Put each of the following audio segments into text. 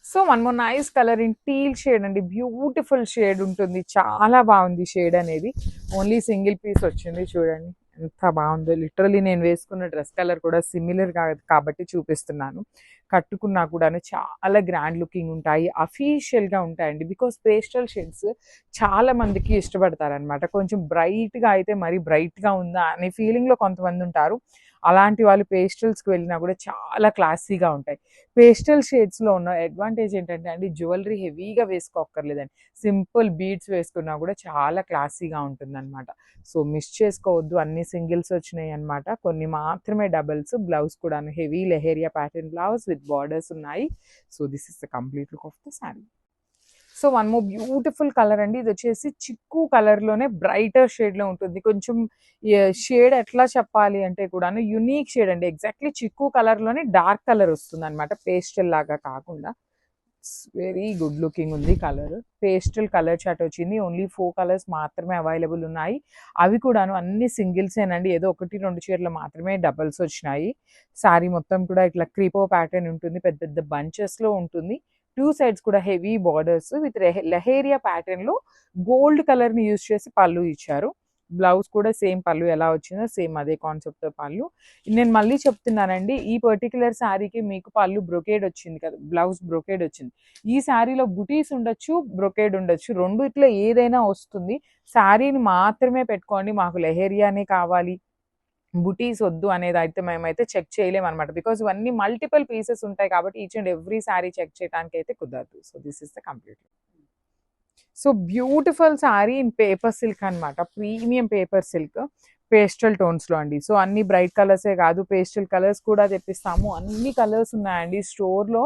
So one more nice colour in teal shade అండి. Beautiful shade ఉంటుంది, చాలా బాగుంది షేడ్ అనేది. ఓన్లీ సింగిల్ పీస్ వచ్చింది, చూడండి ఎంత బాగుందో. లిటరలీ నేను వేసుకున్న డ్రెస్ కలర్ కూడా సిమిలర్ కాబట్టి చూపిస్తున్నాను. కట్టుకున్నా కూడాను చాలా గ్రాండ్ లుకింగ్ ఉంటాయి, అఫీషియల్గా ఉంటాయండి. బికాస్ పేస్టల్ షేడ్స్ చాలా మందికి ఇష్టపడతారనమాట. కొంచెం బ్రైట్గా అయితే మరీ బ్రైట్గా ఉందా అనే ఫీలింగ్లో కొంతమంది ఉంటారు. అలాంటి వాళ్ళు పేస్టల్స్కి వెళ్ళినా కూడా చాలా క్లాసీగా ఉంటాయి. పేస్టల్ షేడ్స్లో ఉన్న అడ్వాంటేజ్ ఏంటంటే అండి, జ్యువెలరీ హెవీగా వేసుకోక్కర్లేదండి. సింపుల్ బీడ్స్ వేసుకున్నా కూడా చాలా క్లాసీగా ఉంటుందన్నమాట. సో మిస్ చేసుకోవద్దు, అన్ని సింగిల్స్ వచ్చినాయి అనమాట, కొన్ని మాత్రమే డబల్స్. బ్లౌజ్ కూడా heavy leheriya pattern blouse with borders ఉన్నాయి. So this is the complete look of the sari. So one more beautiful colour అండి. ఇది వచ్చేసి చిక్కు కలర్లోనే బ్రైటర్ షేడ్లో ఉంటుంది. కొంచెం షేడ్ ఎట్లా చెప్పాలి అంటే కూడాను యునీక్ షేడ్ అండి. ఎగ్జాక్ట్లీ చిక్కు కలర్లోనే డార్క్ కలర్ వస్తుంది అనమాట, పేస్టల్ లాగా కాకుండా. వెరీ గుడ్ లుకింగ్ ఉంది కలర్. పేస్టల్ కలర్ చాట్ వచ్చింది. ఓన్లీ 4 కలర్స్ మాత్రమే అవైలబుల్ ఉన్నాయి. అవి కూడాను అన్ని సింగిల్సేనండి. ఏదో 1-2 చీరలు మాత్రమే డబల్స్ వచ్చినాయి. శారీ మొత్తం కూడా ఇట్లా క్రీపో ప్యాటర్న్ ఉంటుంది, పెద్ద పెద్ద బంచెస్లో ఉంటుంది. 2 సైడ్స్ కూడా హెవీ బార్డర్స్ విత్ లెహేరియా ప్యాటర్న్లో గోల్డ్ కలర్ని యూజ్ చేసి పళ్ళు ఇచ్చారు. బ్లౌజ్ కూడా సేమ్ పళ్ళు ఎలా వచ్చిందో సేమ్ అదే కాన్సెప్ట్తో పళ్ళు. నేను మళ్ళీ చెప్తున్నానండి, ఈ పర్టికులర్ శారీకి మీకు పళ్ళు బ్రొకేడ్ వచ్చింది కదా, బ్లౌజ్ బ్రొకేడ్ వచ్చింది. ఈ శారీలో బుటీస్ ఉండొచ్చు, బ్రొకేడ్ ఉండొచ్చు, రెండిట్లో ఏదైనా వస్తుంది. శారీని మాత్రమే పెట్టుకోండి, మాకు లెహేరియానే కావాలి, బుటీస్ వద్దు అనేది అయితే మేమైతే చెక్ చేయలేము అనమాట. బికాజ్ ఇవన్నీ మల్టిపుల్ పీసెస్ ఉంటాయి కాబట్టి each and every sari check చేయడానికి అయితే కుదరదు. So this is the complete. So beautiful sari in paper silk అనమాట, ప్రీమియం పేపర్ సిల్క్, పేస్టల్ టోన్స్లో అండి. సో అన్ని బ్రైట్ కలర్సే కాదు, పేస్టల్ కలర్స్ కూడా తెప్పిస్తాము. అన్ని కలర్స్ ఉన్నాయండి స్టోర్లో.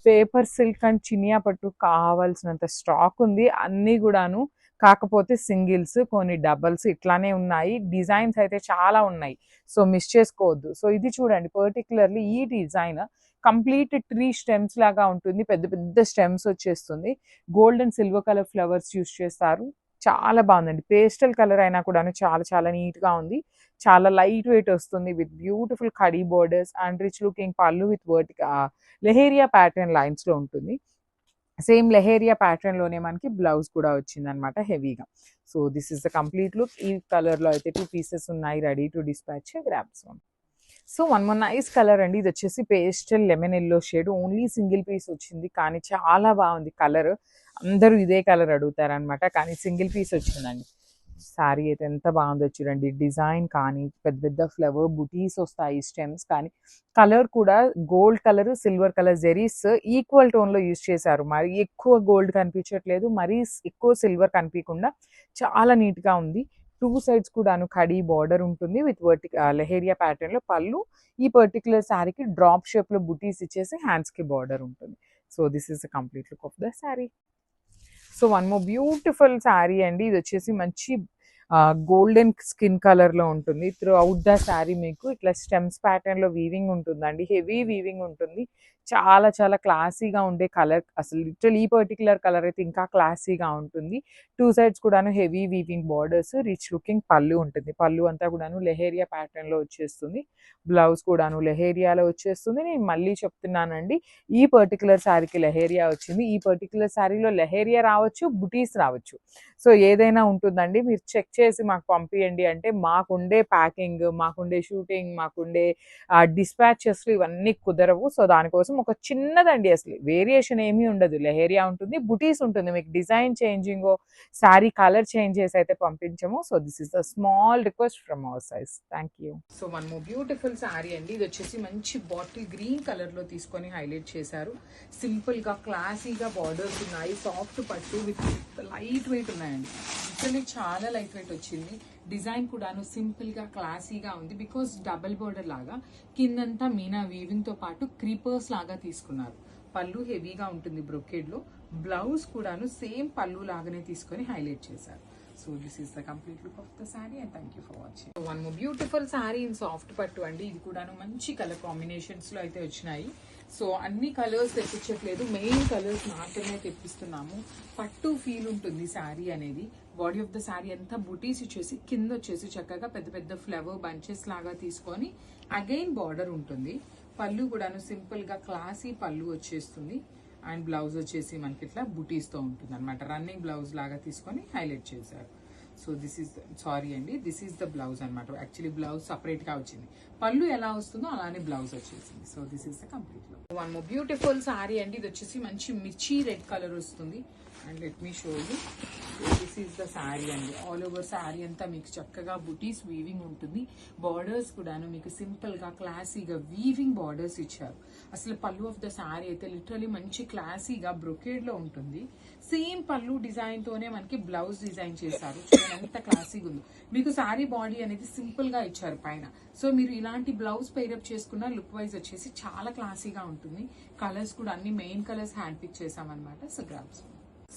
పేపర్ సిల్క్ అండ్ చినియా పట్టు కావాల్సినంత స్టాక్ ఉంది, అన్నీ కూడాను. కాకపోతే సింగిల్స్, కొన్ని డబల్స్ ఇట్లానే ఉన్నాయి. డిజైన్స్ అయితే చాలా ఉన్నాయి, సో మిస్ చేసుకోవద్దు. సో ఇది చూడండి, పర్టికులర్లీ ఈ డిజైన్ కంప్లీట్ ట్రీ స్టెమ్స్ లాగా ఉంటుంది, పెద్ద పెద్ద స్టెమ్స్ వచ్చేస్తుంది. Gold and silver colour flowers use చేస్తారు. చాలా బాగుందండి. పేస్టల్ కలర్ అయినా కూడా చాలా చాలా నీట్గా ఉంది. చాలా లైట్ వెయిట్ వస్తుంది with beautiful khadi borders and rich looking పళ్ళు విత్ లెహేరియా ప్యాటర్న్ లైన్స్లో ఉంటుంది. సేమ్ లెహేరియా ప్యాటర్న్లోనే మనకి బ్లౌజ్ కూడా వచ్చిందనమాట హెవీగా. So this is the complete look. ఈ కలర్లో అయితే 2 పీసెస్ ఉన్నాయి, ready to dispatch. Grabs one. So one more nice colour అండి. ఇది వచ్చేసి pastel lemon yellow shade, only single piece వచ్చింది కానీ చాలా బాగుంది కలర్. అందరూ ఇదే కలర్ అడుగుతారనమాట, కానీ సింగిల్ పీస్ వచ్చిందండి. శారీ అయితే ఎంత బాగుందో చూడండి. డిజైన్ కానీ పెద్ద పెద్ద ఫ్లవర్ బుటీస్ వస్తాయి, స్టెమ్స్ కానీ. కలర్ కూడా gold colour, silver colour zaris equal టోన్లో యూజ్ చేశారు. మరి ఎక్కువ గోల్డ్ కనిపించట్లేదు, మరీ ఎక్కువ సిల్వర్ కనిపించకుండా చాలా నీట్గా ఉంది. 2 సైడ్స్ కూడాను కడీ బార్డర్ ఉంటుంది విత్ లెహేరియా ప్యాటర్న్లో పళ్ళు. ఈ పర్టికులర్ శారీకి డ్రాప్ షేప్లో బుటీస్ ఇచ్చేసి హ్యాండ్స్కి బార్డర్ ఉంటుంది. So this is the complete look of the sari. So one more beautiful sari అండి. ఇది వచ్చేసి మంచి గోల్డెన్ స్కిన్ కలర్లో ఉంటుంది. త్రూ అవుట్ ద శారీ మీకు ఇట్లా స్టెమ్స్ ప్యాటర్న్లో వీవింగ్ ఉంటుందండి, హెవీ వీవింగ్ ఉంటుంది. చాలా చాలా క్లాసీగా ఉండే కలర్, అసలు లిటరల్ ఈ పర్టికులర్ కలర్ అయితే ఇంకా క్లాసీగా ఉంటుంది. 2 సైడ్స్ కూడాను heavy weaving borders, rich looking పళ్ళు ఉంటుంది. పళ్ళు అంతా కూడాను లెహేరియా ప్యాటర్న్లో వచ్చేస్తుంది. బ్లౌజ్ కూడాను లెహేరియాలో వచ్చేస్తుంది. నేను మళ్ళీ చెప్తున్నానండి, ఈ పర్టికులర్ శారీకి లెహేరియా వచ్చింది. ఈ పర్టికులర్ శారీలో లెహేరియా రావచ్చు, బుటీస్ రావచ్చు. సో ఏదైనా ఉంటుందండి, మీరు చెక్ చేసి మాకు పంపించండి. అంటే మాకుండే ప్యాకింగ్, మాకుండే షూటింగ్, మాకుండే డిస్పాచెస్లు ఇవన్నీ కుదరవు. సో దానికోసం ఒక చిన్నదండి, అసలు వేరియేషన్ ఏమీ ఉండదు. లెహేరియా ఉంటుంది, బుటీస్ ఉంటుంది. మీకు design changing, sari colour change చేసి అయితే పంపించము. So this is the small request from our size. Thank you. So one more beautiful sari అండి. ఇది వచ్చేసి మంచి బాటిల్ గ్రీన్ కలర్లో తీసుకొని హైలైట్ చేశారు. సింపుల్గా క్లాసీగా బార్డర్స్ ఉన్నాయి, సాఫ్ట్ పట్టు విత్ లైట్ వెయిట్ ఉన్నాయండి. యాక్చువల్లీ చాలా లైట్ వెయిట్ వచ్చింది. డిజైన్ కూడాను సింపుల్గా క్లాసీగా ఉంది. బికాస్ డబల్ బోర్డర్ లాగా కిందంతా మీనా వీవింగ్తో పాటు క్రీపర్స్ లాగా తీసుకున్నారు. పళ్ళు హెవీగా ఉంటుంది బ్రొకేడ్లో. బ్లౌజ్ కూడాను సేమ్ పళ్ళు లాగానే తీసుకొని హైలైట్ చేశారు. So this is the complete look of the sari and thank you for watching. One more beautiful sari in soft పట్టు అండి. ఇది కూడాను మంచి కలర్ కాంబినేషన్స్లో అయితే వచ్చినాయి. సో అన్ని కలర్స్ తెప్పించట్లేదు, మెయిన్ కలర్స్ మాత్రమే తెప్పిస్తున్నాము. పట్టు ఫీల్ ఉంటుంది శారీ అనేది. బాడీ ఆఫ్ ద శారీ అంతా బుటీస్ ఇచ్చేసి కింద వచ్చేసి చక్కగా పెద్ద పెద్ద ఫ్లవర్ బంచెస్ లాగా తీసుకొని అగైన్ బార్డర్ ఉంటుంది. పళ్ళు కూడాను సింపుల్ గా క్లాసీ పళ్ళు వచ్చేస్తుంది. అండ్ బ్లౌజ్ వచ్చేసి మనకి ఇట్లా బుటీస్తో ఉంటుంది అనమాట. రన్నింగ్ బ్లౌజ్ లాగా తీసుకొని హైలైట్ చేశారు. సో దిస్ ఈస్ సారీ అండి, దిస్ ఈస్ ద బ్లౌజ్ అనమాట. యాక్చువల్లీ బ్లౌజ్ సపరేట్గా వచ్చింది, పళ్ళు ఎలా వస్తుందో అలానే బ్లౌజ్ వచ్చేసింది. So this is the complete look. One more beautiful sari అండి, ఇది వచ్చేసి మంచి మిర్చి రెడ్ కలర్ వస్తుంది. And let me show you, this is the sari అండి. ఆల్ ఓవర్ శారీ అంతా మీకు చక్కగా బుటీస్ వీవింగ్ ఉంటుంది. బార్డర్స్ కూడాను మీకు సింపుల్ గా క్లాసీగా వీవింగ్ బార్డర్స్ ఇచ్చారు. అసలు పళ్ళు ఆఫ్ ద శారీ అయితే లిటరలీ మంచి క్లాసీగా బ్రొకేడ్ లో ఉంటుంది. సేమ్ పళ్ళు డిజైన్ తోనే మనకి బ్లౌజ్ డిజైన్ చేశారు. చూడండి ఎంత క్లాసీగా ఉందో. మీకు శారీ బాడీ అనేది సింపుల్ గా ఇచ్చారు పైన. సో మీరు ఇలాంటి బ్లౌజ్ పేరప్ చేసుకున్న లుక్ వైజ్ వచ్చేసి చాలా క్లాసీగా ఉంటుంది. కలర్స్ కూడా అన్ని మెయిన్ కలర్స్ హ్యాండ్ పిక్ చేసామన్నమాట. So grabs.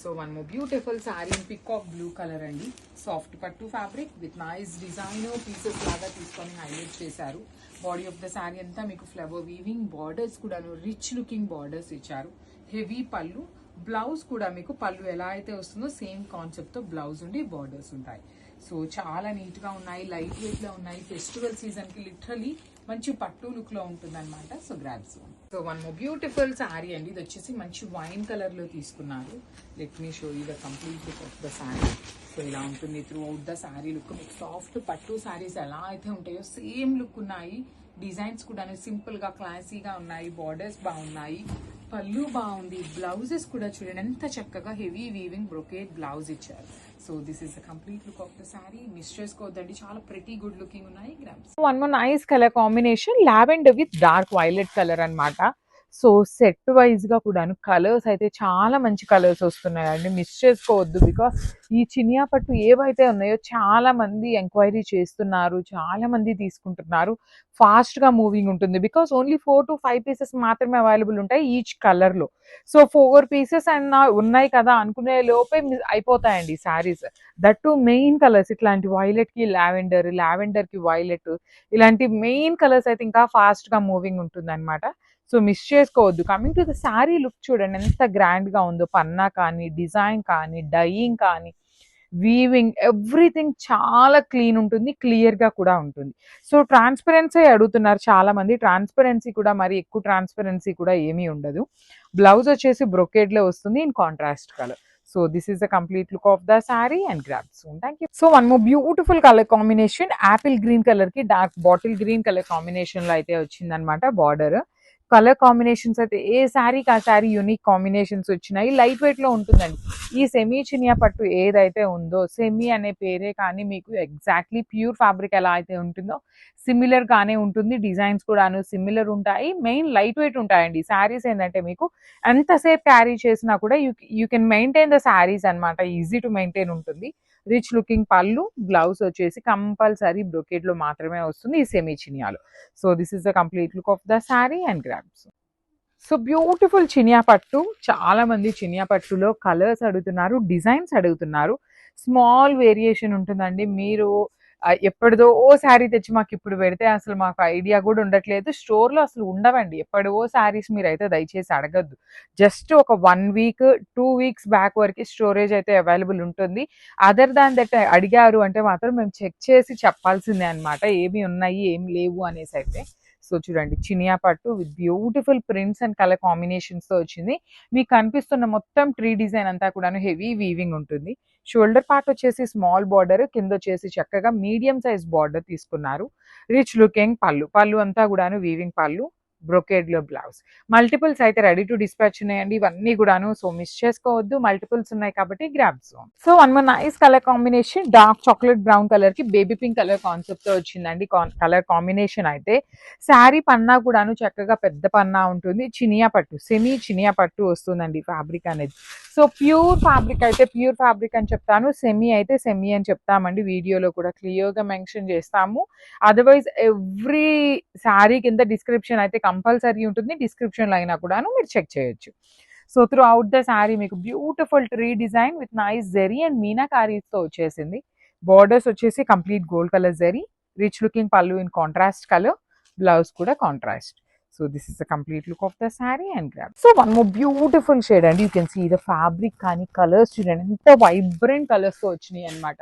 So one more beautiful sari in peacock blue colour అండి. సాఫ్ట్ పట్టు fabric with nice design pieces లాగా తీసుకొని హైలైట్ చేశారు. బాడీ ఆఫ్ ద శారీ అంతా మీకు ఫ్లవర్ వీవింగ్, బార్డర్స్ కూడా రిచ్ లుకింగ్ బార్డర్స్ ఇచ్చారు. హెవీ పళ్ళు, బ్లౌజ్ కూడా మీకు పళ్ళు ఎలా అయితే వస్తుందో సేమ్ కాన్సెప్ట్ తో బ్లౌజ్ ఉండి బార్డర్స్ ఉంటాయి. సో చాలా నీట్ గా ఉన్నాయి, లైట్ వెయిట్ లో ఉన్నాయి. ఫెస్టివల్ సీజన్ కి లిటరలీ మంచి పట్టు లుక్ లో ఉంటుంది అనమాట. So grabs. So one more beautiful sari అండి, ఇది వచ్చేసి మంచి వైన్ కలర్ లో తీసుకున్నారు. Let me show you the complete look of the sari. So ఇలా ఉంటుంది through out the sari look. మీకు సాఫ్ట్ పట్టు శారీస్ ఎలా అయితే ఉంటాయో సేమ్ లుక్ ఉన్నాయి. డిజైన్స్ కూడా సింపుల్ గా క్లాసీగా ఉన్నాయి. బార్డర్స్ బాగున్నాయి, పళ్ళు బాగుంది. బ్లౌజెస్ కూడా చూడండి ఎంత చక్కగా హెవీ వీవింగ్ బ్రొకేడ్ బ్లౌజ్ ఇచ్చారు. So this is the complete look of the sari. Miss చేసుకోవద్దండి, చాలా ప్రెటీ గుడ్ లుకింగ్ ఉన్నాయి. Grams. One more nice colour combination, lavender with dark violet colour అన్నమాట. సో సెట్ వైజ్ గా కూడాను కలర్స్ అయితే చాలా మంచి కలర్స్ వస్తున్నాయండి, మిస్ చేసుకోవద్దు. బికాస్ ఈ చినియా పట్టు ఏవైతే ఉన్నాయో చాలా మంది ఎంక్వైరీ చేస్తున్నారు, చాలా మంది తీసుకుంటున్నారు. ఫాస్ట్ గా మూవింగ్ ఉంటుంది. బికాస్ ఓన్లీ 4 to 5 పీసెస్ మాత్రమే అవైలబుల్ ఉంటాయి ఈచ్ కలర్ లో. సో 4 పీసెస్ అన్న ఉన్నాయి కదా అనుకునే లోపే అయిపోతాయండి saris. That to main colours ఇట్లాంటి వైలెట్ కి లావెండర్, లావెండర్ కి వైలెట్, ఇలాంటి మెయిన్ కలర్స్ అయితే ఇంకా ఫాస్ట్ గా మూవింగ్ ఉంటుంది అనమాట. సో మిస్ చేసుకోవద్దు. Coming to the sari look చూడండి ఎంత గ్రాండ్ గా ఉందో. పన్నా కానీ, డిజైన్ కానీ, డైయింగ్ కానీ, వీవింగ్, ఎవ్రీథింగ్ చాలా క్లీన్ ఉంటుంది, క్లియర్ గా కూడా ఉంటుంది. సో ట్రాన్స్పరెన్సీ అడుగుతున్నారు చాలా మంది. ట్రాన్స్పరెన్సీ కూడా మరి ఎక్కువ ట్రాన్స్పరెన్సీ కూడా ఏమీ ఉండదు. బ్లౌజ్ వచ్చేసి బ్రొకేడ్ లో వస్తుంది in contrast colour. So this is the complete look of the sari and grab soon. Thank you. So one more beautiful colour combination, apple green colour కి dark bottle green colour combination లో అయితే వచ్చిందనమాట border. Colour combinations అయితే ఏ శారీకి ఆ sari unique combinations వచ్చినాయి. Light weight లో ఉంటుందండి. ఈ సెమీ చినియా పట్టు ఏదైతే ఉందో, సెమీ అనే పేరే కానీ మీకు ఎగ్జాక్ట్లీ ప్యూర్ ఫ్యాబ్రిక్ ఎలా అయితే ఉంటుందో సిమిలర్ గానే ఉంటుంది. డిజైన్స్ కూడాను సిమిలర్ ఉంటాయి. మెయిన్ లైట్ వెయిట్ ఉంటాయండి శారీస్. ఏంటంటే మీకు ఎంతసేపు క్యారీ చేసినా కూడా you can maintain the saris అనమాట. ఈజీ టు మెయింటైన్ ఉంటుంది. రిచ్ లుకింగ్ పళ్ళు, బ్లౌజ్ వచ్చేసి కంపల్సరీ బ్రొకేడ్ లో మాత్రమే వస్తుంది ఈ సెమీ చినియాలో. So this is the complete look of the sari and grabs. So beautiful Chiniya పట్టు. చాలా మంది చినియా పట్టులో కలర్స్ అడుగుతున్నారు, డిజైన్స్ అడుగుతున్నారు. స్మాల్ వేరియేషన్ ఉంటుందండి. మీరు ఎప్పటిదో ఓ శారీ తెచ్చి మాకు ఇప్పుడు పెడితే అసలు మాకు ఐడియా కూడా ఉండట్లేదు. స్టోర్లో అసలు ఉండవండి ఎప్పటివో శారీస్. మీరైతే దయచేసి అడగద్దు. జస్ట్ ఒక 1 week 2 weeks బ్యాక్ వరకు స్టోరేజ్ అయితే అవైలబుల్ ఉంటుంది. అదర్ దాన్ దట్ అడిగారు అంటే మాత్రం మేము చెక్ చేసి చెప్పాల్సిందే అనమాట, ఏమి ఉన్నాయి ఏమి లేవు అనేసి అయితే. సో చూడండి చినియా పట్టు with beautiful prints and colour combinations తో వచ్చింది. మీకు కనిపిస్తున్న మొత్తం ట్రీ డిజైన్ అంతా కూడా హెవీ వీవింగ్ ఉంటుంది. షోల్డర్ పార్ట్ వచ్చేసి స్మాల్ బార్డర్, కింద వచ్చేసి చక్కగా మీడియం సైజ్ బార్డర్ తీసుకున్నారు. రిచ్ లుకింగ్ పళ్ళు, పళ్ళు అంతా కూడాను వీవింగ్ పళ్ళు, బ్రొకేడ్ లో బ్లౌజ్. మల్టిపుల్స్ అయితే రెడీ టు డిస్పాచ్ ఉన్నాయండి ఇవన్నీ కూడాను. సో మిస్ చేసుకోవద్దు, మల్టిపుల్స్ ఉన్నాయి కాబట్టి grab zone. So one more nice colour combination, dark chocolate brown colour కి బేబీ పింక్ కలర్ కాన్సెప్ట్ తో వచ్చిందండి కలర్ కాంబినేషన్ అయితే. శారీ పన్నా కూడాను చక్కగా పెద్ద పన్నా ఉంటుంది. చినియా పట్టు, సెమీ చినియా పట్టు వస్తుందండి ఫ్యాబ్రిక్ అనేది. సో ప్యూర్ ఫ్యాబ్రిక్ అయితే ప్యూర్ ఫ్యాబ్రిక్ అని చెప్తాను, సెమీ అయితే సెమీ అని చెప్తామండి. వీడియోలో కూడా క్లియర్ గా మెన్షన్ చేస్తాము. అదర్వైజ్ ఎవ్రీ శారీ కింద డిస్క్రిప్షన్ అయితే కంపల్సరీ ఉంటుంది. డిస్క్రిప్షన్ లో అయినా కూడాను మీరు చెక్ చేయొచ్చు. So throughout the sari మీకు beautiful tree design with nice zari and meenakaris తో వచ్చేసింది. బార్డర్స్ వచ్చేసి complete gold colour zari, rich looking pallu in contrast colour, blouse కూడా contrast. So this is the complete look of the sari and grab. So one more beautiful shade అండి. You can see the fabric కానీ colours చూడండి ఎంత vibrant colours తో వచ్చినాయి అనమాట.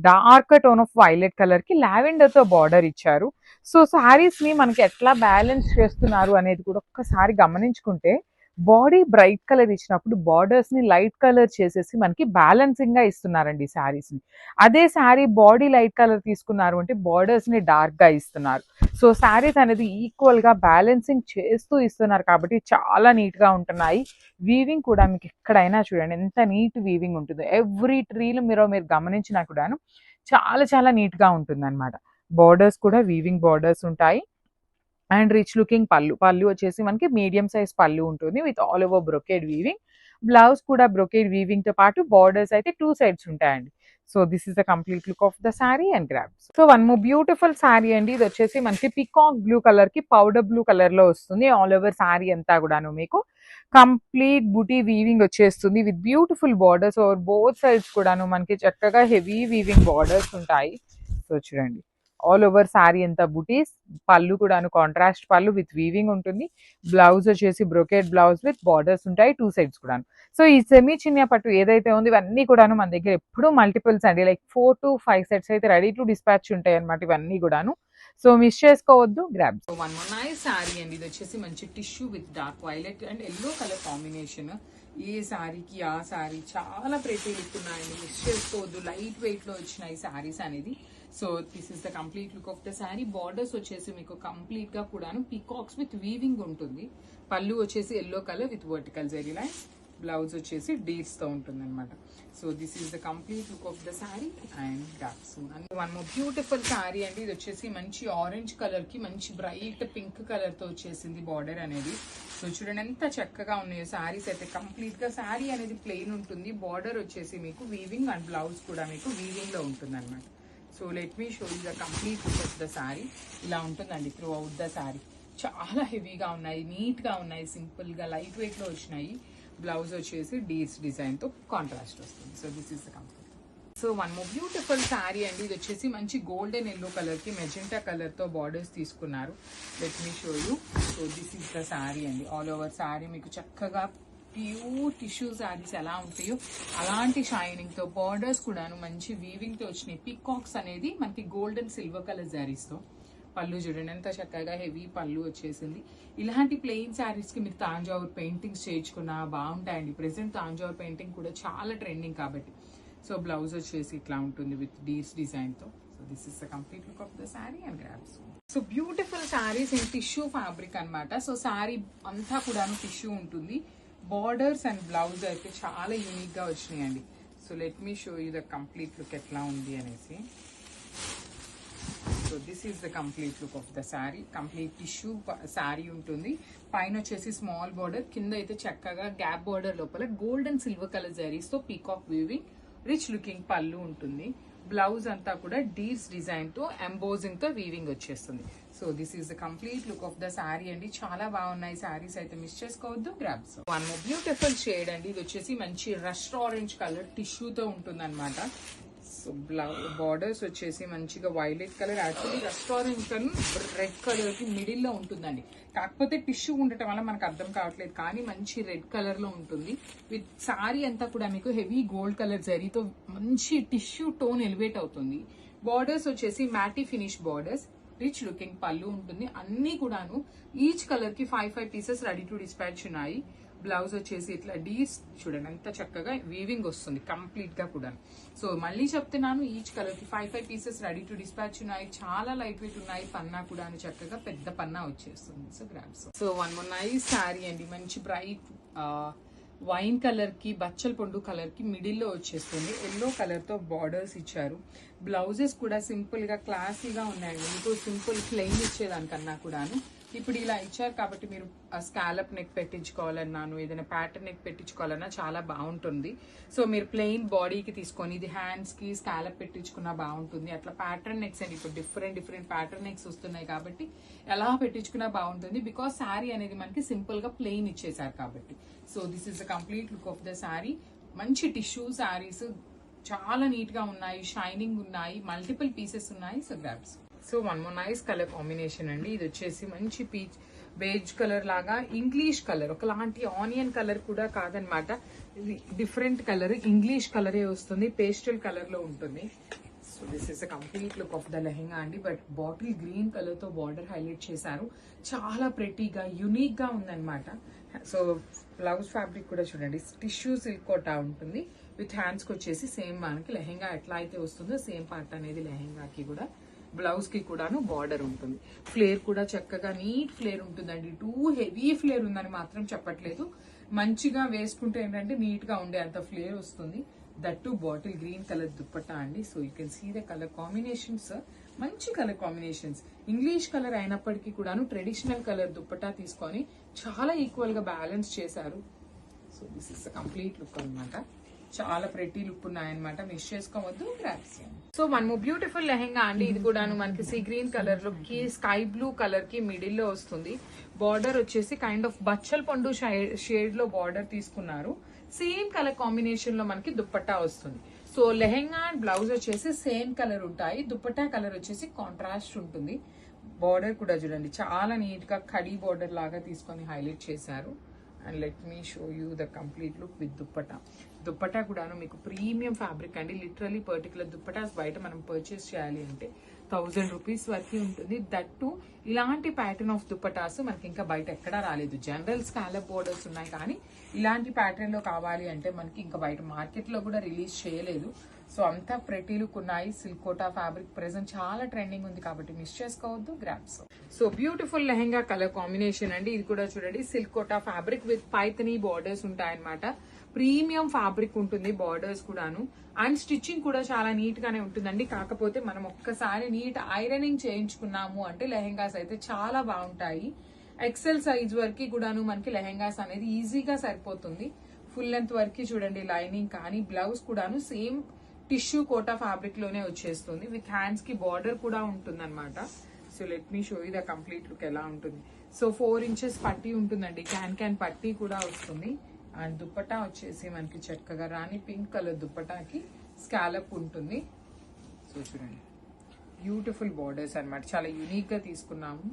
Dark tone of violet colour కి lavender తో బార్డర్ ఇచ్చారు. సో శారీస్ ని మనకి ఎట్లా బ్యాలెన్స్ చేస్తున్నారు అనేది కూడా ఒక్కసారి గమనించుకుంటే బాడీ బ్రైట్ కలర్ ఇచ్చినప్పుడు బార్డర్స్ ని లైట్ కలర్ చేసేసి మనకి బ్యాలెన్సింగ్ గా ఇస్తున్నారండి శారీస్ ని. అదే శారీ బాడీ లైట్ కలర్ తీసుకున్నారు అంటే బార్డర్స్ ని డార్క్ గా ఇస్తున్నారు. సో శారీస్ అనేది ఈక్వల్ గా బ్యాలెన్సింగ్ చేస్తూ ఇస్తున్నారు కాబట్టి చాలా నీట్ గా ఉంటున్నాయి. వీవింగ్ కూడా మీకు ఎక్కడైనా చూడండి ఎంత నీట్ వీవింగ్ ఉంటుందో. ఎవ్రీ ట్రీలు మీరు గమనించినా కూడాను చాలా చాలా నీట్ గా ఉంటుంది అనమాట. బార్డర్స్ కూడా వీవింగ్ బార్డర్స్ ఉంటాయి. అండ్ రిచ్ లుకింగ్ పళ్ళు వచ్చేసి మనకి మీడియం సైజ్ పళ్ళు ఉంటుంది with all over brocade weaving. Blouse కూడా బ్రొకేడ్ వీవింగ్ తో పాటు బార్డర్స్ అయితే 2 సైడ్స్ ఉంటాయండి. So this is the complete look of the sari and grabs. So one more beautiful sari అండి. ఇది వచ్చేసి మనకి పికాక్ బ్లూ కలర్ కి పౌడర్ బ్లూ కలర్ లో వస్తుంది. ఆల్ ఓవర్ శారీ అంతా కూడాను మీకు కంప్లీట్ బుటీ వీవింగ్ వచ్చేస్తుంది with beautiful borders. Over both sides కూడాను మనకి చక్కగా హెవీ వీవింగ్ బార్డర్స్ ఉంటాయి. సో చూడండి ఆల్ ఓవర్ శారీ అంతా బుటీస్. పళ్ళు కూడాను కాంట్రాస్ట్ పళ్ళు విత్ వీవింగ్ ఉంటుంది. బ్లౌజ్ వచ్చేసి బ్రొకేడ్ బ్లౌజ్ విత్ బార్డర్స్ ఉంటాయి 2 సైడ్స్ కూడాను. సో ఈ సెమీ చిన్న పట్టు ఏదైతే ఉందో ఇవన్నీ కూడాను మన దగ్గర ఎప్పుడూ మల్టిపుల్స్ అండి. లైక్ 4 to 5 సెట్స్ అయితే రెడీ టు డిస్పాచ్ ఉంటాయి అనమాట ఇవన్నీ కూడాను. సో మిస్ చేసుకోవద్దు. Grab. So one more nice sari అండి. ఇది వచ్చేసి మంచి tissue with dark violet and yellow colour combination. ఏ శారీకి ఆ శారీ చాలా ప్రెటీ లుక్ ఉన్నాయండి. మిస్ చేసుకోవద్దు. లైట్ వెయిట్ లో వచ్చినాయి శారీస్ అనేది. So this is the complete look of the sari. Borders వచ్చేసి మీకు కంప్లీట్ గా కూడాను పీకాక్స్ విత్ వీవింగ్ ఉంటుంది. పళ్ళు వచ్చేసి yellow colour with vertical zari lines. Blouse వచ్చేసి డీట్స్ తో ఉంటుంది అనమాట. So this is the complete look of the sari and dots. One more beautiful sari అండి. ఇది వచ్చేసి మంచి ఆరెంజ్ కలర్ కి మంచి బ్రైట్ పింక్ కలర్ తో వచ్చేసింది బార్డర్ అనేది. సో చూడండి ఎంత చక్కగా ఉన్నాయో శారీస్ అయితే. కంప్లీట్ గా శారీ అనేది ప్లెయిన్ ఉంటుంది. బార్డర్ వచ్చేసి మీకు వీవింగ్ అండ్ బ్లౌజ్ కూడా మీకు వీవింగ్ లో ఉంటుంది అనమాట. So let me show you the complete look of the sari. ఇలా ఉంటుందండి త్రూ అవుట్ ద శారీ. చాలా హెవీగా ఉన్నాయి, నీట్ గా ఉన్నాయి, సింపుల్ గా లైట్ వెయిట్ లో వచ్చినాయి. బ్లౌజ్ వచ్చేసి డీస్ డిజైన్ తో కాంట్రాస్ట్ వస్తుంది. So this is the complete. So one more beautiful sari అండి. ఇది వచ్చేసి మంచి గోల్డెన్ ఎల్లో కలర్ కి మెజెంటా కలర్ తో బార్డర్స్ తీసుకున్నారు. Let me show you. So this is the sari అండి. ఆల్ ఓవర్ శారీ మీకు చక్కగా ప్యూర్ టిష్యూ శారీస్ ఎలా ఉంటాయో అలాంటి షైనింగ్ తో బార్డర్స్ కూడాను మంచి వీవింగ్ తో వచ్చినాయి. పికాక్స్ అనేది మనకి గోల్డెన్ సిల్వర్ కలర్ శారీస్ తో. పళ్ళు చూడండి ఎంత చక్కగా హెవీ పళ్ళు వచ్చేసింది. ఇలాంటి ప్లెయిన్ శారీస్ కి మీరు తాంజావూర్ పెయింటింగ్స్ చేయించుకున్నా బాగుంటాయండి. ప్రెసెంట్ తాంజావూర్ పెయింటింగ్ కూడా చాలా ట్రెండింగ్ కాబట్టి. సో బ్లౌజ్ వచ్చేసి ఇట్లా ఉంటుంది విత్ డీస్ డిజైన్ తో. So this is the complete look of the sari and grabs. So beautiful saris in tissue fabric అనమాట. సో శారీ అంతా కూడాను టిష్యూ ఉంటుంది. బార్డర్స్ అండ్ బ్లౌజ్ అయితే చాలా యూనిక్ గా వచ్చినాయండి. So let me show you the complete look ఎట్లా ఉంది అనేసి. So this is the complete look of the sari. Complete tissue sari ఉంటుంది. పైన వచ్చేసి స్మాల్ బార్డర్, కింద అయితే చక్కగా గ్యాప్ బార్డర్ లోపల గోల్డెన్ సిల్వర్ కలర్ జరీస్ తో పీకాక్ వీవింగ్, రిచ్ లుకింగ్ పళ్ళు ఉంటుంది. బ్లౌజ్ అంతా కూడా డీర్స్ డిజైన్ తో ఎంబోజింగ్ తో వీవింగ్ వచ్చేస్తుంది. So this is the complete look of the sari అండి. చాలా బాగున్నాయి శారీస్ అయితే మిస్ చేసుకోవద్దు. Grabs. One more beautiful shade అండి. ఇది వచ్చేసి మంచి రస్ట్ ఆరెంజ్ కలర్ టిష్యూతో ఉంటుంది అనమాట. సో బార్డర్స్ వచ్చేసి మంచిగా violet colour, actually rust orange colour red colour కి మిడిల్ లో ఉంటుందండి. కాకపోతే టిష్యూ ఉండటం వల్ల మనకు అర్థం కావట్లేదు, కానీ మంచి రెడ్ కలర్ లో ఉంటుంది. విత్ సారీ అంతా కూడా మీకు హెవీ గోల్డ్ కలర్ జరీతో మంచి టిష్యూ టోన్ ఎలివేట్ అవుతుంది. బార్డర్స్ వచ్చేసి మ్యాటీ ఫినిష్ బార్డర్స్, రిచ్ లుకింగ్ పళ్ళు ఉంటుంది. అన్ని కూడాను ఈచ్ కలర్ కి 5 పీసెస్ రెడీ టు డిస్పాచ్ ఉన్నాయి. బ్లౌజ్ వచ్చేసి ఇట్లా డీస్ చూడండి ఎంత చక్కగా వీవింగ్ వస్తుంది కంప్లీట్ గా కూడా. సో మళ్ళీ చెప్తున్నాను, ఈచ్ కలర్ కి 5 పీసెస్ రెడీ టు డిస్పాచ్ ఉన్నాయి. చాలా లైట్ వెయిట్ ఉన్నాయి. పన్నా కూడా చక్కగా పెద్ద పన్నా వచ్చేస్తుంది. So grabs. So one more nice sari అండి. మంచి బ్రైట్ వైన్ కలర్ కి బచ్చల పొండు కలర్ కి మిడిల్ లో వచ్చేస్తుంది. ఎల్లో కలర్ తో బార్డర్స్ ఇచ్చారు. బ్లౌజెస్ కూడా సింపుల్ గా క్లాసీగా ఉన్నాయండి. మీకు సింపుల్ ప్లెయిన్ ఇచ్చేదానికన్నా కూడాను ఇప్పుడు ఇలా ఇచ్చారు కాబట్టి మీరు స్కాలప్ నెక్ పెట్టించుకోవాలన్నాను, ఏదైనా ప్యాటర్న్ నెక్ పెట్టించుకోవాలన్నా చాలా బాగుంటుంది. సో మీరు ప్లెయిన్ బాడీకి తీసుకొని ఇది హ్యాండ్స్ కి స్కాలప్ పెట్టించుకున్నా బాగుంటుంది. అట్లా ప్యాటర్న్ నెక్స్ అండి. ఇప్పుడు డిఫరెంట్ ప్యాటర్న్ నెక్స్ వస్తున్నాయి కాబట్టి ఎలా పెట్టించుకున్నా బాగుంటుంది. బికాస్ శారీ అనేది మనకి సింపుల్ గా ప్లెయిన్ ఇచ్చేసారు కాబట్టి. So this is the complete look of the sari. మంచి టిష్యూ శారీస్ చాలా నీట్ గా ఉన్నాయి, షైనింగ్ ఉన్నాయి, మల్టిపుల్ పీసెస్ ఉన్నాయి. So grabs. So one more nice colour combination అండి. ఇది వచ్చేసి మంచి పీచ్ బేజ్ కలర్ లాగా ఇంగ్లీష్ కలర్, ఒకలాంటి ఆనియన్ కలర్ కూడా కాదనమాట. ఇది డిఫరెంట్ కలర్, ఇంగ్లీష్ కలరే వస్తుంది, పేస్టల్ కలర్ లో ఉంటుంది. So this is the complete look of the lehenga అండి. బట్ బాటిల్ గ్రీన్ కలర్ తో బార్డర్ హైలైట్ చేశారు. చాలా ప్రెటీగా యూనిక్ గా ఉందన్నమాట. సో బ్లౌజ్ ఫ్యాబ్రిక్ కూడా చూడండి, టిష్యూ సిల్క్ కోటా ఉంటుంది. విత్ హ్యాండ్స్కి వచ్చేసి సేమ్ మనకి లెహెంగా ఎట్లా అయితే వస్తుందో సేమ్ పార్ట్ అనేది లెహెంగాకి కూడా, బ్లౌజ్కి కూడాను బార్డర్ ఉంటుంది. ఫ్లేర్ కూడా చక్కగా నీట్ ఫ్లేర్ ఉంటుందండి. టూ హెవీ ఫ్లేర్ ఉందని మాత్రం చెప్పట్లేదు, మంచిగా వేసుకుంటే ఏంటంటే నీట్గా ఉండే అంత ఫ్లేర్ వస్తుంది. That bottle green colour dupatta అండి. So you can see the colour combinations, మంచి కలర్ కాంబినేషన్స్. ఇంగ్లీష్ కలర్ అయినప్పటికీ కూడాను ట్రెడిషనల్ కలర్ దుప్పట్టా తీసుకొని చాలా ఈక్వల్ గా బ్యాలెన్స్ చేశారు. So this is complete look అనమాట. చాలా ప్రెటీ లుక్ ఉన్నాయన్నమాట, మిస్ చేసుకోవద్దు. గ్రాప్స్. సో మనము బ్యూటిఫుల్ లెహెంగా అండి. ఇది కూడాను మనకి సీ గ్రీన్ కలర్ లో కి స్కై బ్లూ కలర్ కి మిడిల్ లో వస్తుంది. బార్డర్ వచ్చేసి కైండ్ ఆఫ్ బచ్చల్ పండు షేడ్ లో బార్డర్ తీసుకున్నారు. సేమ్ కలర్ కాంబినేషన్ లో మనకి దుప్పట్టా వస్తుంది. సో లెహెంగా అండ్ బ్లౌజ్ వచ్చేసి సేమ్ కలర్ ఉంటాయి, దుప్పట్టా కలర్ వచ్చేసి కాంట్రాస్ట్ ఉంటుంది. బార్డర్ కూడా చూడండి చాలా నీట్ గా కడీ బార్డర్ లాగా తీసుకొని హైలైట్ చేశారు. And let me show you the complete look with dupatta. Dupatta కూడాను మీకు ప్రీమియం ఫ్యాబ్రిక్ అండి. లిటరలీ పర్టికులర్ దుప్పటాస్ బయట మనం పర్చేస్ చేయాలి అంటే 1000 రూపీస్ వరకు ఉంటుంది. దట్టు ఇలాంటి ప్యాటర్న్ ఆఫ్ దుప్పటాస్ మనకి ఇంకా బయట ఎక్కడా రాలేదు. జనరల్ స్కాలప్ బోర్డర్స్ ఉన్నాయి, కానీ ఇలాంటి ప్యాటర్న్ లో కావాలి అంటే మనకి ఇంకా బయట మార్కెట్ లో కూడా రిలీజ్ చేయలేదు. సో అంతా ప్రెటీ లుక్ ఉన్నాయి. సిల్క్ కోటా ఫ్యాబ్రిక్ ప్రెసెంట్ చాలా ట్రెండింగ్ ఉంది కాబట్టి మిస్ చేసుకోవద్దు. Grabs. So beautiful lehenga colour combination అండి. ఇది కూడా చూడండి, silk kota fabric with Paithani borders ఉంటాయన్నమాట. ప్రీమియం ఫ్యాబ్రిక్ ఉంటుంది, బార్డర్స్ కూడాను. అండ్ స్టిచ్చింగ్ కూడా చాలా నీట్ గానే ఉంటుందండి. కాకపోతే మనం ఒక్కసారి నీట్ ఐరనింగ్ చేయించుకున్నాము అంటే లెహెంగాస్ అయితే చాలా బాగుంటాయి. ఎక్సెల్ సైజ్ వరకు కూడాను మనకి లెహెంగాస్ అనేది ఈజీగా సరిపోతుంది. ఫుల్ లెంత్ వరకు చూడండి, లైనింగ్ కానీ బ్లౌజ్ కూడాను సేమ్ టిష్యూ కోటా ఫ్యాబ్రిక్ లోనే వచ్చేస్తుంది. విత్ హ్యాండ్స్ కి బార్డర్ కూడా ఉంటుంది అనమాట. So let me show you the complete look ఎలా ఉంటుంది. సో 4 ఇంచెస్ పట్టీ ఉంటుందండి, క్యాన్ పట్టీ కూడా వస్తుంది. అండ్ దుప్పటా వచ్చేసి మనకి చక్కగా రాణి పింక్ కలర్ దుప్పటాకి స్కాలప్ ఉంటుంది. సో చూడండి, బ్యూటిఫుల్ బార్డర్స్ అనమాట, చాలా యూనిక్ గా తీసుకున్నాము.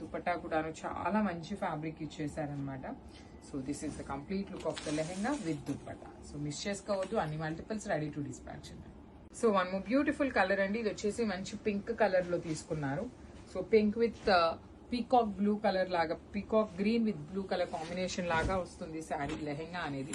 దుపట్టా కూడాను చాలా మంచి ఫ్యాబ్రిక్ ఇచ్చేసారనమాట. So this is the complete look of the lehenga with dupatta. So miss చేసుకోవద్దు, అన్ని multiples ready to dispatch. So one more beautiful colour అండి. ఇది వచ్చేసి మంచి పింక్ కలర్ లో తీసుకున్నారు. So pink with peacock blue colour లాగా, peacock green with blue colour combination లాగా వస్తుంది శారీ లెహెంగా అనేది.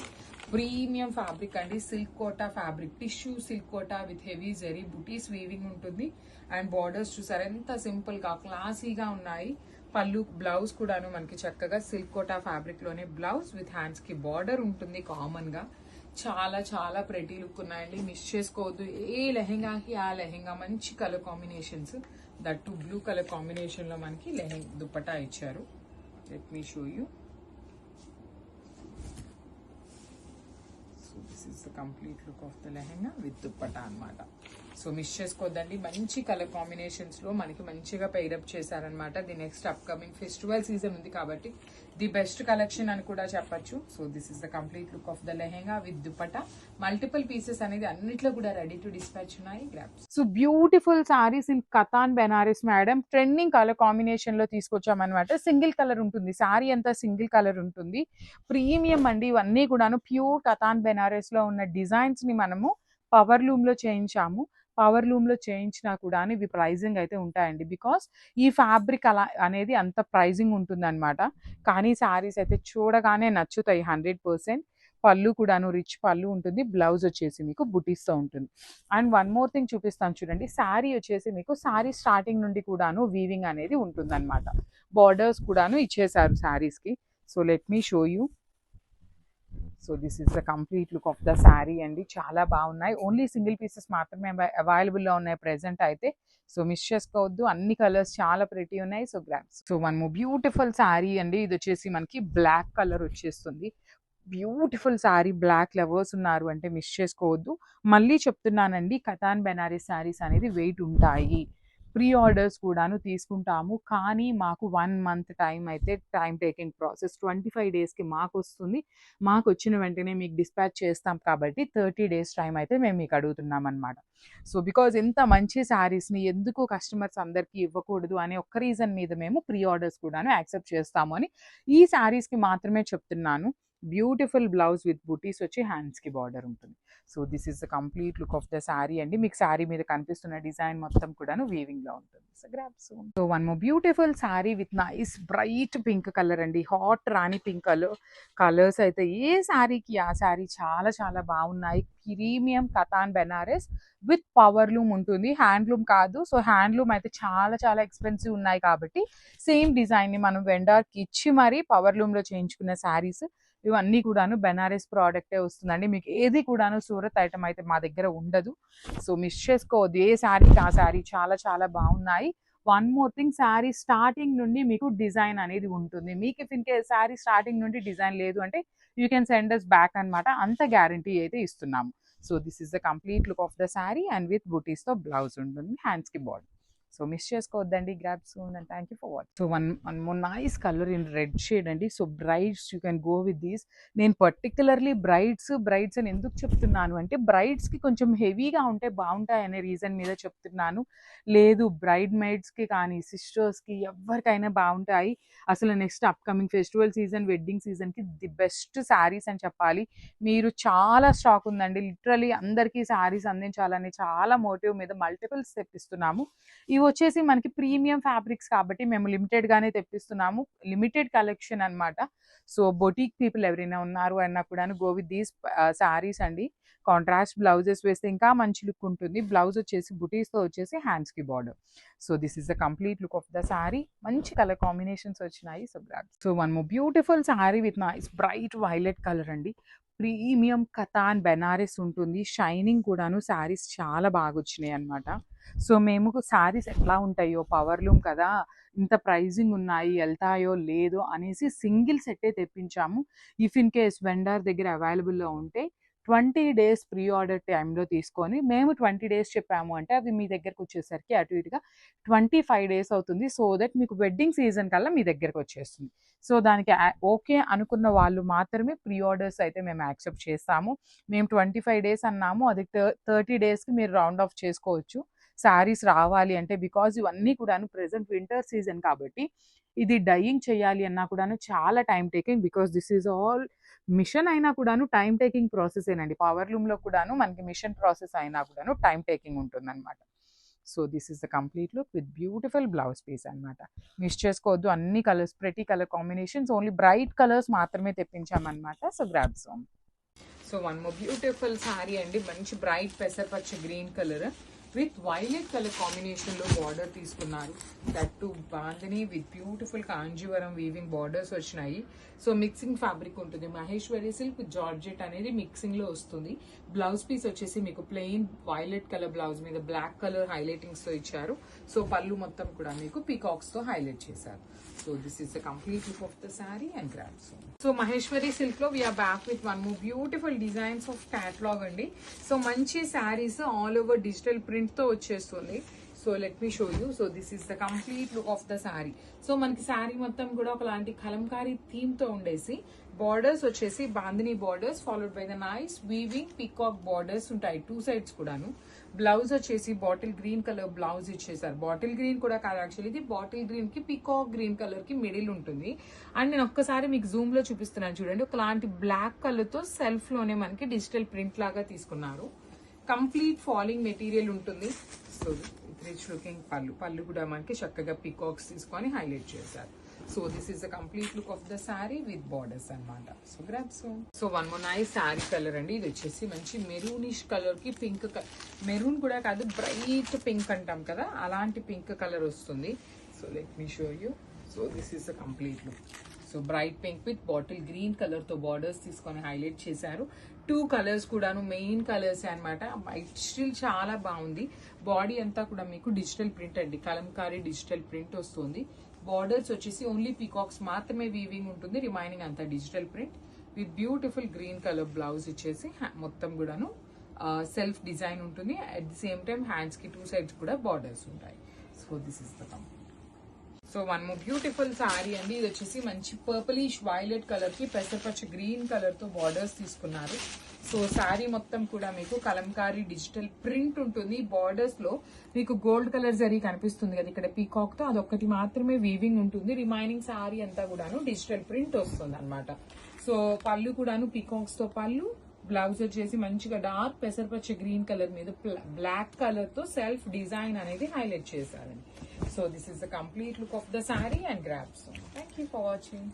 ప్రీమియం ఫ్యాబ్రిక్ అండి, silk kota fabric, tissue silk kota with heavy zari butis weaving ఉంటుంది. అండ్ బార్డర్స్ చూసారు ఎంత సింపుల్ గా క్లాసీగా ఉన్నాయి. పళ్ళు బ్లౌజ్ కూడాను మనకి చక్కగా సిల్క్ కోటా ఫ్యాబ్రిక్ లోనే బ్లౌజ్ విత్ హ్యాండ్స్ కి బార్డర్ ఉంటుంది కామన్ గా. చాలా చాలా ప్రెటీ లుక్ ఉన్నాయండి, మిస్ చేసుకోవద్దు. ఏ లెహెంగాకి ఆ లెహెంగా మంచి colour combinations, that blue colour combination లో మనకి దుపట్టా ఇచ్చారు. Let me show you. So this is the complete look of the lehenga with dupatta అన్నమాట. సో మిస్ చేసుకోవద్దండి, మంచి కలర్ కాంబినేషన్స్ లో మనకి మంచిగా పెయిరప్ చేశారనమాట. The next upcoming festival season ఉంది కాబట్టి ది బెస్ట్ కలెక్షన్ అని కూడా చెప్పొచ్చు. So this is the complete look of the lehenga with dupatta. Multiple pieces అనేది అన్నిట్లో కూడా రెడీ టు డిస్పాచ్ ఉన్నాయి. Grabs. So beautiful sarees in Katan Banaras madam, trending colour combination లో తీసుకొచ్చామన్నమాట. సింగిల్ కలర్ ఉంటుంది, సారీ అంతా సింగిల్ కలర్ ఉంటుంది. ప్రీమియం అండి, ఇవన్నీ కూడాను ప్యూర్ కతాన్ బెనారస్ లో ఉన్న డిజైన్స్ ని మనము పవర్ లూమ్ లో చేయించాము. పవర్ లూమ్ లో చేయించినా కూడా ఇవి ప్రైజింగ్ అయితే ఉంటాయండి, బికాస్ ఈ ఫ్యాబ్రిక్ అలా అనేది అంత ప్రైజింగ్ ఉంటుంది అనమాట. కానీ శారీస్ అయితే చూడగానే నచ్చుతాయి 100%. పళ్ళు కూడాను రిచ్ పళ్ళు ఉంటుంది, బ్లౌజ్ వచ్చేసి మీకు బుటీస్తో ఉంటుంది. అండ్ వన్ మోర్ థింగ్ చూపిస్తాను చూడండి, శారీ వచ్చేసి మీకు శారీ స్టార్టింగ్ నుండి కూడాను వీవింగ్ అనేది ఉంటుంది అనమాట. బార్డర్స్ కూడాను ఇచ్చేసారు శారీస్కి. So let me show you. So this is the complete look of the sari అండి, చాలా బాగున్నాయి. ఓన్లీ సింగిల్ పీసెస్ మాత్రమే అవైలబుల్లో ఉన్నాయి ప్రెసెంట్ అయితే. సో మిస్ చేసుకోవద్దు, అన్ని కలర్స్ చాలా ప్రెటీ ఉన్నాయి. So grams. So one beautiful sari అండి, ఇది వచ్చేసి మనకి బ్లాక్ కలర్ వచ్చేస్తుంది. బ్యూటిఫుల్ శారీ, బ్లాక్ లవర్స్ ఉన్నారు అంటే మిస్ చేసుకోవద్దు. మళ్ళీ చెప్తున్నానండి, కతాన్ బెనారస్ శారీస్ అనేది వెయిట్ ఉంటాయి. ప్రీ ఆర్డర్స్ కూడాను తీసుకుంటాము, కానీ మాకు 1 మంత్ టైం అయితే టైం టేకింగ్ ప్రాసెస్. 25 డేస్కి మాకు వస్తుంది. మాకు వచ్చిన వెంటనే మీకు డిస్పాచ్ చేస్తాం కాబట్టి 30 డేస్ టైం అయితే మేము మీకు అడుగుతున్నాం అనమాట. సో బికాజ్ ఇంత మంచి శారీస్ని ఎందుకు కస్టమర్స్ అందరికీ ఇవ్వకూడదు అనే ఒక్క రీజన్ మీద మేము ప్రీ ఆర్డర్స్ కూడాను యాక్సెప్ట్ చేస్తాము అని ఈ శారీస్కి మాత్రమే చెప్తున్నాను. బ్యూటిఫుల్ బ్లౌజ్ విత్ బుటీస్ వచ్చి హ్యాండ్స్కి బార్డర్ ఉంటుంది. So this is the complete look of the sari అండి. మీకు శారీ మీద కనిపిస్తున్న డిజైన్ మొత్తం కూడాను వీవింగ్లో ఉంటుంది. So grab soon. So one more beautiful sari with nice bright pink colour అండి. హాట్ రాణి పింక్ కలర్స్ అయితే ఏ శారీకి ఆ శారీ చాలా చాలా బాగున్నాయి. Premium Katan Banaras with powerloom ఉంటుంది, హ్యాండ్లూమ్ కాదు. సో హ్యాండ్లూమ్ అయితే చాలా చాలా ఎక్స్పెన్సివ్ ఉన్నాయి కాబట్టి సేమ్ డిజైన్ని మనం వెండర్కి ఇచ్చి మరీ పవర్లూమ్లో చేయించుకున్న శారీస్ ఇవన్నీ కూడాను బెనారస్ ప్రోడక్టే వస్తుందండి. మీకు ఏది కూడాను సూరత్ ఐటమ్ అయితే మా దగ్గర ఉండదు. సో మిస్ చేసుకోవద్దు. ఏ శారీకి ఆ శారీ చాలా చాలా బాగున్నాయి. One more thing, sari starting నుండి మీకు డిజైన్ అనేది ఉంటుంది. మీకు if in case sari starting నుండి డిజైన్ లేదు అంటే you can send us back అనమాట. అంత గ్యారంటీ అయితే ఇస్తున్నాము. So this is the complete look of the sari and with బుటీస్తో బ్లౌజ్ ఉంటుంది, హ్యాండ్స్కి బార్డర్. సో మిస్ చేసుకోవద్దండి. Grab soon and thank you for watching. So one more nice colour in red shade అండి. So brides you can go with these. నేను particularly brides అని ఎందుకు చెప్తున్నాను అంటే బ్రైడ్స్కి కొంచెం హెవీగా ఉంటే బాగుంటాయి అనే రీజన్ మీద చెప్తున్నాను. లేదు బ్రైడ్ మేడ్స్కి కానీ సిస్టర్స్కి ఎవరికైనా బాగుంటాయి. అసలు next upcoming festival season, wedding సీజన్కి ది బెస్ట్ శారీస్ అని చెప్పాలి. మీరు చాలా స్టాక్ ఉందండి. లిటరలీ అందరికీ శారీస్ అందించాలని చాలా మోటివ్ మీద మల్టిపుల్స్ తెప్పిస్తున్నాము. ఇవి వచ్చేసి మనకి ప్రీమియం ఫ్యాబ్రిక్స్ కాబట్టి మేము లిమిటెడ్గానే తెప్పిస్తున్నాము. లిమిటెడ్ కలెక్షన్ అనమాట. సో బొటీక్ పీపుల్ ఎవరైనా ఉన్నారు అన్నా కూడా గో విత్ దీస్ శారీస్ అండి. కాంట్రాస్ట్ బ్లౌజెస్ వేస్తే ఇంకా మంచి లుక్ ఉంటుంది. బ్లౌజ్ వచ్చేసి బుటీస్తో వచ్చేసి హ్యాండ్స్కి border. So this is the complete look of the sari. మంచి కలర్ కాంబినేషన్స్ వచ్చినాయి. So grab. So one more beautiful sari with nice bright violet colour అండి. ప్రీమియం కతాన్ బెనారస్ ఉంటుంది. షైనింగ్ కూడాను శారీస్ చాలా బాగా వచ్చినాయి అనమాట. సో మేము శారీస్ ఎట్లా ఉంటాయో పవర్లూమ్ కదా, ఇంత ప్రైజింగ్ ఉన్నాయి, వెళ్తాయో లేదో అనేసి సింగిల్ సెట్టే తెప్పించాము. ఇఫ్ ఇన్ కేస్ వెండర్ దగ్గర అవైలబుల్లో ఉంటే 20 days ప్రీ ఆర్డర్ టైంలో తీసుకొని మేము 20 days చెప్పాము అంటే అవి మీ దగ్గరకు వచ్చేసరికి అటు ఇటుగా 25 days అవుతుంది. సో దట్ మీకు వెడ్డింగ్ సీజన్ కల్లా మీ దగ్గరకు వచ్చేస్తుంది. సో దానికి ఓకే అనుకున్న వాళ్ళు మాత్రమే ప్రీ ఆర్డర్స్ అయితే మేము యాక్సెప్ట్ చేస్తాము. మేము 25 days అన్నాము, అది 30 daysకి మీరు రౌండ్ ఆఫ్ చేసుకోవచ్చు శారీస్ రావాలి అంటే. బికాజ్ ఇవన్నీ కూడాను ప్రెసెంట్ వింటర్ సీజన్ కాబట్టి ఇది డయింగ్ చేయాలి అన్నా కూడాను చాలా time taking. Because this is all machine అయినా కూడాను టైం టేకింగ్ ప్రాసెస్ ఏనండి. పవర్లూమ్లో కూడాను మనకి మిషన్ ప్రాసెస్ అయినా కూడాను టైం టేకింగ్ ఉంటుంది అనమాట. So this is the complete look with beautiful blouse piece అనమాట. మిస్ చేసుకోవద్దు. అన్ని కలర్స్, ప్రతి colour combinations, only bright colours మాత్రమే తెప్పించామన్నమాట. So grab some. So one more beautiful sari అండి. మంచి బ్రైట్ పెసరపచ్చ green colour with violet colour కాంబినేషన్లో బార్డర్ తీసుకున్నారు. That too bandhani with beautiful Kanjeevaram weaving borders వచ్చినాయి. సో మిక్సింగ్ ఫ్యాబ్రిక్ ఉంటుంది. మహేశ్వరి సిల్క్ జార్జెట్ అనేది మిక్సింగ్లో వస్తుంది. బ్లౌజ్ పీస్ వచ్చేసి మీకు ప్లెయిన్ వైలెట్ కలర్ బ్లౌజ్ మీద బ్లాక్ కలర్ హైలైటింగ్స్తో ఇచ్చారు. సో పళ్ళు మొత్తం కూడా మీకు పీకాక్స్తో హైలైట్ చేశారు. So this is the complete look of the sari and grab. So Maheshwari silk లో we're back with one more beautiful designs of catalogue అండి. సో మంచి saris all over digital print తో వచ్చేస్తుంది. So let me show you. So this is the complete look of the sari. So మనకి శారీ మొత్తం కూడా ఒకలాంటి Kalamkari theme తో ఉండేసి బార్డర్స్ వచ్చేసి bandhani borders followed by the nice weaving peacock borders ఉంటాయి టూ సైడ్స్ కూడాను. బ్లౌజ్ వచ్చేసి బాటిల్ గ్రీన్ కలర్ బ్లౌజ్ ఇచ్చేసారు. బాటిల్ గ్రీన్ కూడా కాదు యాక్చువల్లీ, ఇది బాటిల్ గ్రీన్ కి పీకాక్ గ్రీన్ కలర్ కి మిడిల్ ఉంటుంది. అండ్ నేను ఒక్కసారి మీకు జూమ్ లో చూపిస్తున్నాను చూడండి. ఒకలాంటి బ్లాక్ కలర్ తో సెల్ఫ్ లోనే మనకి డిజిటల్ ప్రింట్ లాగా తీసుకున్నారు. కంప్లీట్ ఫాలింగ్ మెటీరియల్ ఉంటుంది. సో రిచ్ లుకింగ్ పళ్ళు కూడా మనకి చక్కగా పీకాక్స్ తీసుకొని హైలైట్ చేశారు. So this is the complete look of the sari with borders అనమాట. So grab soon. So one more nice sari colour అండి. ఇది వచ్చేసి మంచి మెరూనిష్ కలర్ కి పింక్ కలర్, మెరూన్ కూడా కాదు బ్రైట్ పింక్ అంటాం కదా, అలాంటి పింక్ కలర్ వస్తుంది. So let me show you. So this is the complete look. So bright pink with bottle green colour తో బార్డర్స్ తీసుకొని హైలైట్ చేశారు. టూ కలర్స్ కూడాను మెయిన్ కలర్స్ అనమాట. వైట్ స్టిల్ చాలా బాగుంది. బాడీ అంతా కూడా మీకు డిజిటల్ ప్రింట్ అండి, కలంకారీ డిజిటల్ ప్రింట్ వస్తుంది. బార్డర్స్ వచ్చేసి ఓన్లీ పీకాక్స్ మాత్రమే వీవింగ్ ఉంటుంది, రిమైనింగ్ అంతా digital print with beautiful green colour blouse ఇచ్చేసి మొత్తం కూడాను సెల్ఫ్ డిజైన్ ఉంటుంది. At the same time hands కి టూ సైడ్స్ కూడా బార్డర్స్ ఉంటాయి. So this is the complete. So so one more beautiful sari అండి. ఇది వచ్చేసి మంచి పర్పులిష్ వైలెట్ కలర్ కి పెసరపచ్చ గ్రీన్ కలర్ తో బార్డర్స్ తీసుకున్నారు. సో శారీ మొత్తం కూడా మీకు కలంకారీ డిజిటల్ ప్రింట్ ఉంటుంది. బార్డర్స్ లో మీకు గోల్డ్ కలర్ జరీ కనిపిస్తుంది కదా ఇక్కడ పీకాక్ తో, అదొక్కటి మాత్రమే వీవింగ్ ఉంటుంది. రిమైనింగ్ శారీ అంతా కూడాను డిజిటల్ ప్రింట్ వస్తుంది అనమాట. సో పళ్ళు కూడాను పీకాక్స్ తో పళ్ళు, బ్లౌజ్ వచ్చేసి మంచిగా డార్క్ పెసరపచ్చ గ్రీన్ కలర్ మీద బ్లాక్ కలర్ తో సెల్ఫ్ డిజైన్ అనేది హైలైట్ చేశారండి. So this is the complete look of the sari and grasp. Thank you for watching.